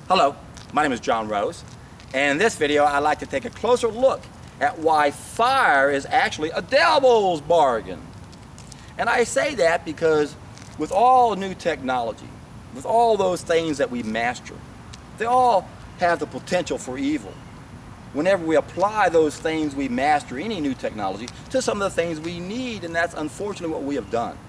Hello, my name is John Rose, and in this video I'd like to take a closer look at why fire is actually a devil's bargain. And I say that because with all new technology, with all those things that we master, they all have the potential for evil. Whenever we apply those things we master, any new technology, to some of the things we need, and that's unfortunately what we have done.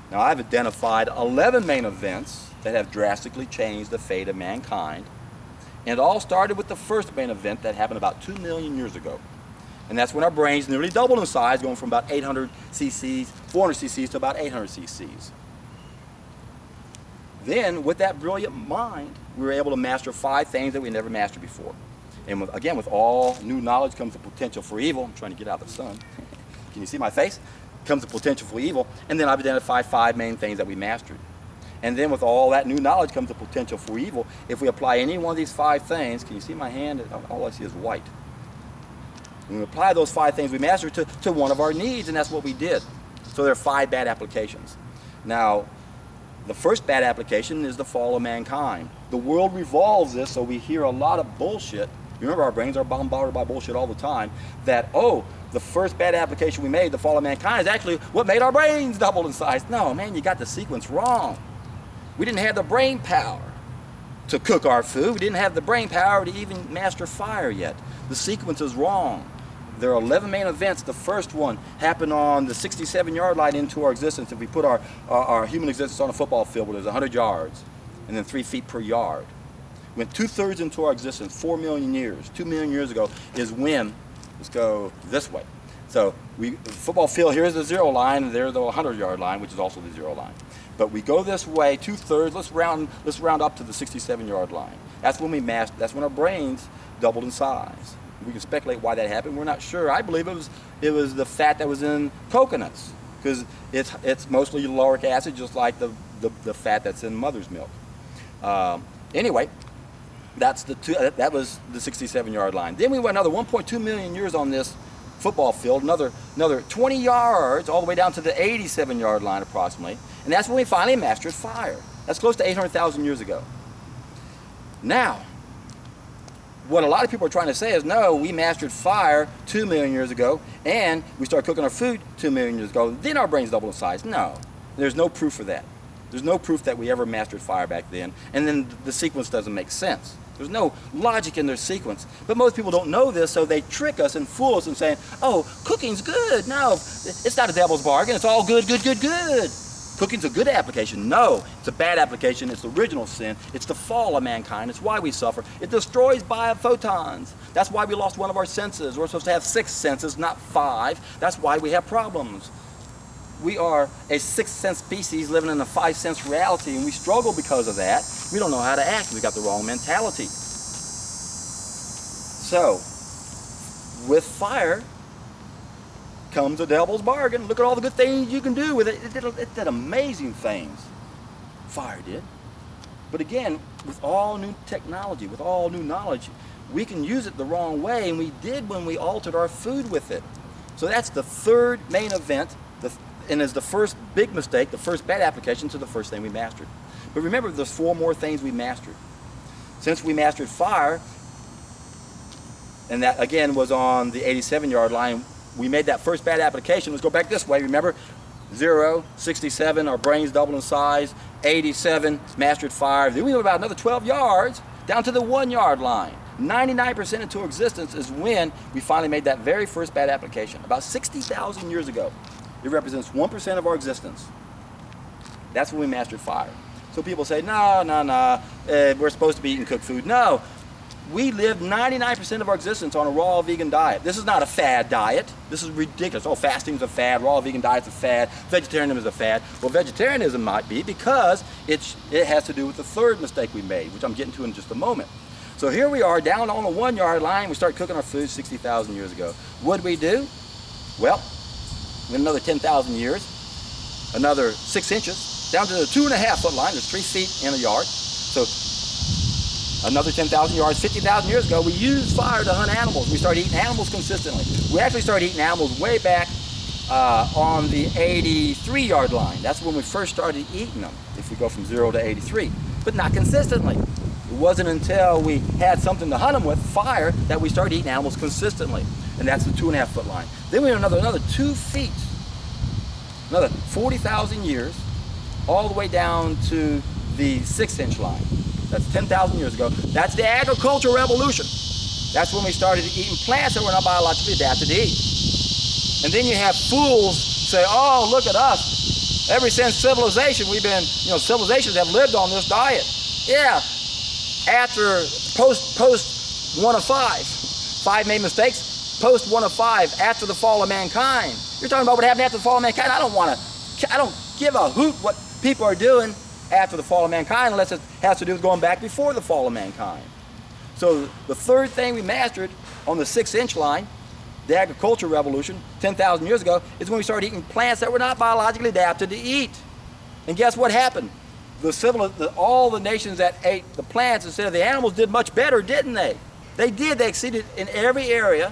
Now, I've identified 11 main events that have drastically changed the fate of mankind. And it all started with the first main event that happened about 2 million years ago. And that's when our brains nearly doubled in size, going from about 800 cc's, 400 cc's to about 800 cc's. Then, with that brilliant mind, we were able to master 5 things that we never mastered before. And again, with all new knowledge comes the potential for evil. I'm trying to get out of the sun. Can you see my face? Comes the potential for evil. And then I've identified 5 main things that we mastered. And then with all that new knowledge comes the potential for evil. If we apply any one of these 5 things, can you see my hand? All I see is white. When we apply those 5 things we mastered to one of our needs, and that's what we did. So there are 5 bad applications. Now, the first bad application is the fall of mankind. The world revolves this, so we hear a lot of bullshit. Remember, our brains are bombarded by bullshit all the time, that, oh, the first bad application we made, the fall of mankind, is actually what made our brains double in size. No, man, you got the sequence wrong. We didn't have the brain power to cook our food. We didn't have the brain power to even master fire yet. The sequence is wrong. There are 11 main events. The first one happened on the 67-yard line into our existence. If we put our human existence on a football field where there's 100 yards and then 3 feet per yard. Went 2/3 into our existence, 4 million years. 2 million years ago is when, let's go this way. So the football field, here's the 0 line, and there's the 100-yard line, which is also the 0 line. But we go this way, 2/3. Let's round up to the 67-yard line. That's when that's when our brains doubled in size. We can speculate why that happened. We're not sure. I believe it was the fat that was in coconuts, because it's mostly lauric acid, just like the fat that's in mother's milk. Anyway, that was the 67-yard line. Then we went another 1.2 million years on this football field, another 20 yards all the way down to the 87-yard line approximately, and that's when we finally mastered fire. That's close to 800,000 years ago. Now, what a lot of people are trying to say is, no, we mastered fire 2 million years ago, and we started cooking our food 2 million years ago, then our brains doubled in size. No, there's no proof for that. There's no proof that we ever mastered fire back then, and then the sequence doesn't make sense. There's no logic in their sequence. But most people don't know this, so they trick us and fool us and saying, oh, cooking's good. No, it's not a devil's bargain. It's all good, good, good, good. Cooking's a good application. No, it's a bad application. It's the original sin. It's the fall of mankind. It's why we suffer. It destroys biophotons. That's why we lost one of our senses. We're supposed to have 6 senses, not 5. That's why we have problems. We are a 6th sense species living in a 5th sense reality, and we struggle because of that. We don't know how to act. We've got the wrong mentality. So, with fire comes a devil's bargain. Look at all the good things you can do with it. It did amazing things. Fire did. But again, with all new technology, with all new knowledge, we can use it the wrong way, and we did when we altered our food with it. So that's the third main event, and is the first big mistake, the first bad application to the first thing we mastered. But remember, there's 4 more things we mastered. Since we mastered fire, and that again was on the 87-yard line, we made that first bad application. Let's go back this way. Remember, 0, 67, our brains doubled in size. 87, mastered fire. Then we went about another 12 yards down to the 1-yard line. 99% into existence is when we finally made that very first bad application, about 60,000 years ago. It represents 1% of our existence. That's when we mastered fire. So people say, no, we're supposed to be eating cooked food. No, we live 99% of our existence on a raw vegan diet. This is not a fad diet. This is ridiculous. Oh, fasting's a fad, raw vegan diet's a fad, vegetarianism is a fad. Well, vegetarianism might be because it has to do with the third mistake we made, which I'm getting to in just a moment. So here we are down on the 1-yard line. We start cooking our food 60,000 years ago. What'd we do? Well, in another 10,000 years, another 6 inches, down to the 2.5-foot line. There's 3 feet in a yard. So another 10,000 yards, 50,000 years ago, we used fire to hunt animals. We started eating animals consistently. We actually started eating animals way back on the 83-yard line. That's when we first started eating them, if we go from 0 to 83, but not consistently. It wasn't until we had something to hunt them with, fire, that we started eating animals consistently. And that's the 2.5 foot line. Then we went another 2 feet, another 40,000 years, all the way down to the 6-inch line. That's 10,000 years ago. That's the agricultural revolution. That's when we started eating plants that were not biologically adapted to eat. And then you have fools say, oh, look at us. Ever since civilization, we've been, civilizations have lived on this diet. Yeah, after post 1 of 5 made mistakes, post 1 of 5, after the fall of mankind. You're talking about what happened after the fall of mankind. I don't give a hoot what people are doing after the fall of mankind unless it has to do with going back before the fall of mankind. So the third thing we mastered on the 6-inch line, the agricultural revolution, 10,000 years ago, is when we started eating plants that were not biologically adapted to eat. And guess what happened? All the nations that ate the plants instead of the animals did much better, didn't they? They did. They exceeded in every area,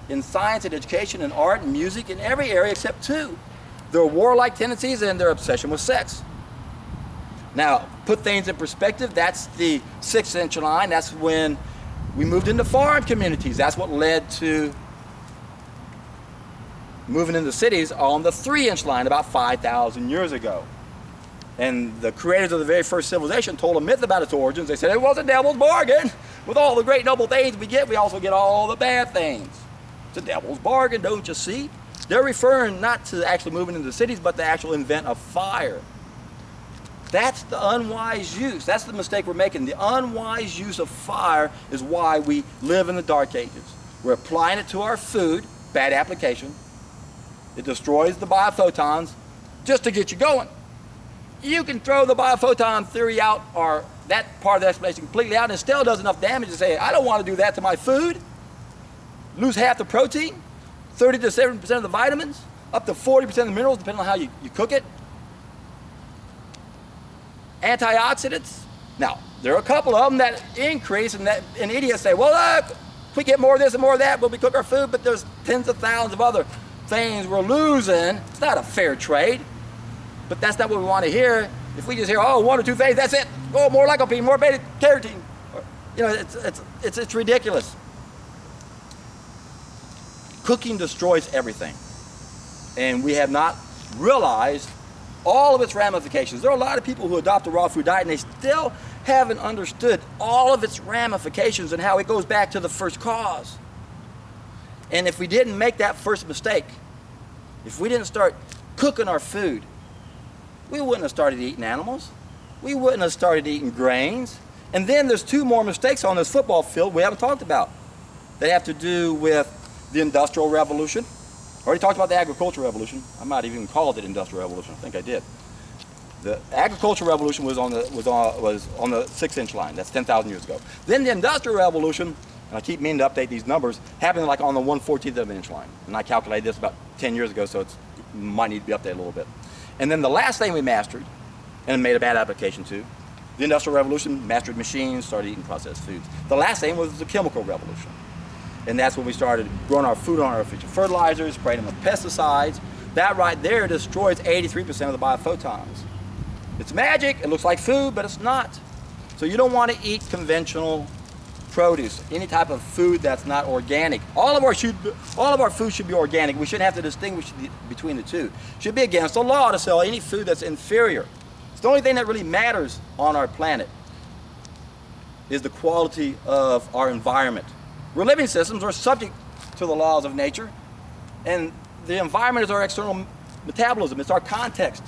in science and education and art and music, in every area except 2. Their warlike tendencies and their obsession with sex. Now, put things in perspective, that's the 6-inch line. That's when we moved into farm communities. That's what led to moving into cities on the 3-inch line about 5,000 years ago. And the creators of the very first civilization told a myth about its origins. They said it was a devil's bargain. With all the great noble things we get, we also get all the bad things. It's a devil's bargain, don't you see? They're referring not to actually moving into cities, but the actual invent of fire. That's the unwise use. That's the mistake we're making. The unwise use of fire is why we live in the dark ages. We're applying it to our food, bad application. It destroys the biophotons just to get you going. You can throw the biophoton theory out, or that part of the explanation completely out, and it still does enough damage to say, I don't want to do that to my food. Lose half the protein, 30 to 70% of the vitamins, up to 40% of the minerals, depending on how you cook it. Antioxidants. Now, there are a couple of them that increase, and idiots say, well, look, if we get more of this and more of that, we'll cook our food, but there's tens of thousands of other things we're losing. It's not a fair trade, but that's not what we want to hear. If we just hear, oh, 1 or 2 things, that's it. Oh, more lycopene, more beta carotene. It's ridiculous. Cooking destroys everything, and we have not realized all of its ramifications. There are a lot of people who adopt a raw food diet and they still haven't understood all of its ramifications and how it goes back to the first cause. And if we didn't make that first mistake, if we didn't start cooking our food, we wouldn't have started eating animals. We wouldn't have started eating grains. And then there's 2 more mistakes on this football field we haven't talked about. They have to do with the Industrial Revolution. I already talked about the Agricultural Revolution. I might even call it the Industrial Revolution. I think I did. The Agricultural Revolution was on the 6-inch line. That's 10,000 years ago. Then the Industrial Revolution, and I keep meaning to update these numbers, happened like on the 1/14th of an inch line. And I calculated this about 10 years ago, so it might need to be updated a little bit. And then the last thing we mastered, and made a bad application to, the Industrial Revolution, mastered machines, started eating processed foods. The last thing was the Chemical Revolution. And that's when we started growing our food on artificial fertilizers, spraying them with pesticides. That right there destroys 83% of the biophotons. It's magic, it looks like food, but it's not. So you don't want to eat conventional produce, any type of food that's not organic. All of our food should be organic. We shouldn't have to distinguish between the two. It should be against the law to sell any food that's inferior. It's the only thing that really matters on our planet is the quality of our environment. We're living systems are subject to the laws of nature, and the environment is our external metabolism. It's our context.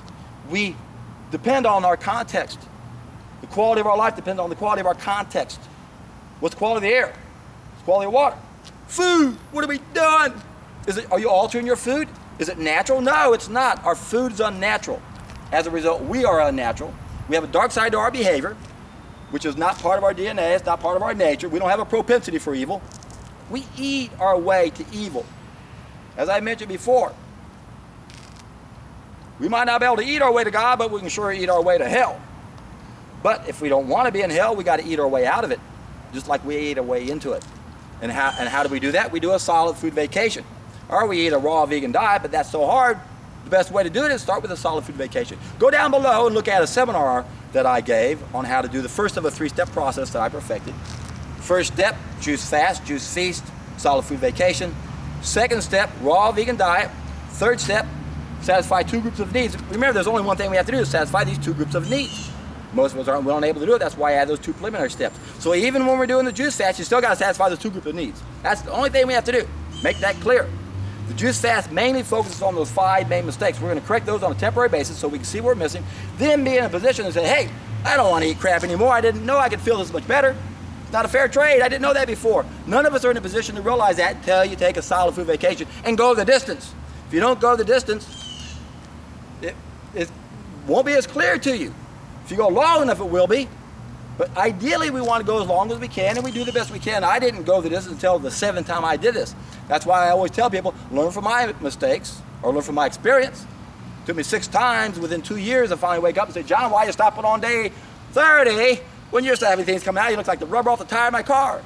We depend on our context. The quality of our life depends on the quality of our context. What's the quality of the air? What's the quality of water? Food. What have we done? Are you altering your food? Is it natural? No, it's not. Our food is unnatural. As a result, we are unnatural. We have a dark side to our behavior, which is not part of our DNA, it's not part of our nature. We don't have a propensity for evil. We eat our way to evil. As I mentioned before, we might not be able to eat our way to God, but we can sure eat our way to hell. But if we don't want to be in hell, we got to eat our way out of it, just like we ate our way into it. And how do we do that? We do a solid food vacation. Or we eat a raw vegan diet, but that's so hard. The best way to do it is start with a solid food vacation. Go down below and look at a seminar that I gave on how to do the first of a 3-step process that I perfected. First step, juice fast, juice feast, solid food vacation. Second step, raw vegan diet. Third step, satisfy 2 groups of needs. Remember, there's only one thing we have to do is satisfy these 2 groups of needs. Most of us aren't able to do it. That's why I add those 2 preliminary steps. So even when we're doing the juice fast, you still got to satisfy those 2 groups of needs. That's the only thing we have to do. Make that clear. The juice fast mainly focuses on those 5 main mistakes. We're going to correct those on a temporary basis so we can see what we're missing. Then be in a position to say, hey, I don't want to eat crap anymore. I didn't know I could feel this much better. It's not a fair trade. I didn't know that before. None of us are in a position to realize that until you take a solid food vacation and go the distance. If you don't go the distance, it won't be as clear to you. If you go long enough, it will be. But ideally, we want to go as long as we can, and we do the best we can. I didn't go the distance until the 7th time I did this. That's why I always tell people, learn from my mistakes, or learn from my experience. It took me 6 times within 2 years to finally wake up and say, John, why are you stopping on day 30 when you're still having things coming out? You look like the rubber off the tire of my car.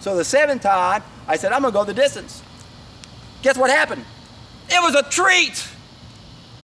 So the 7th time, I said, I'm going to go the distance. Guess what happened? It was a treat.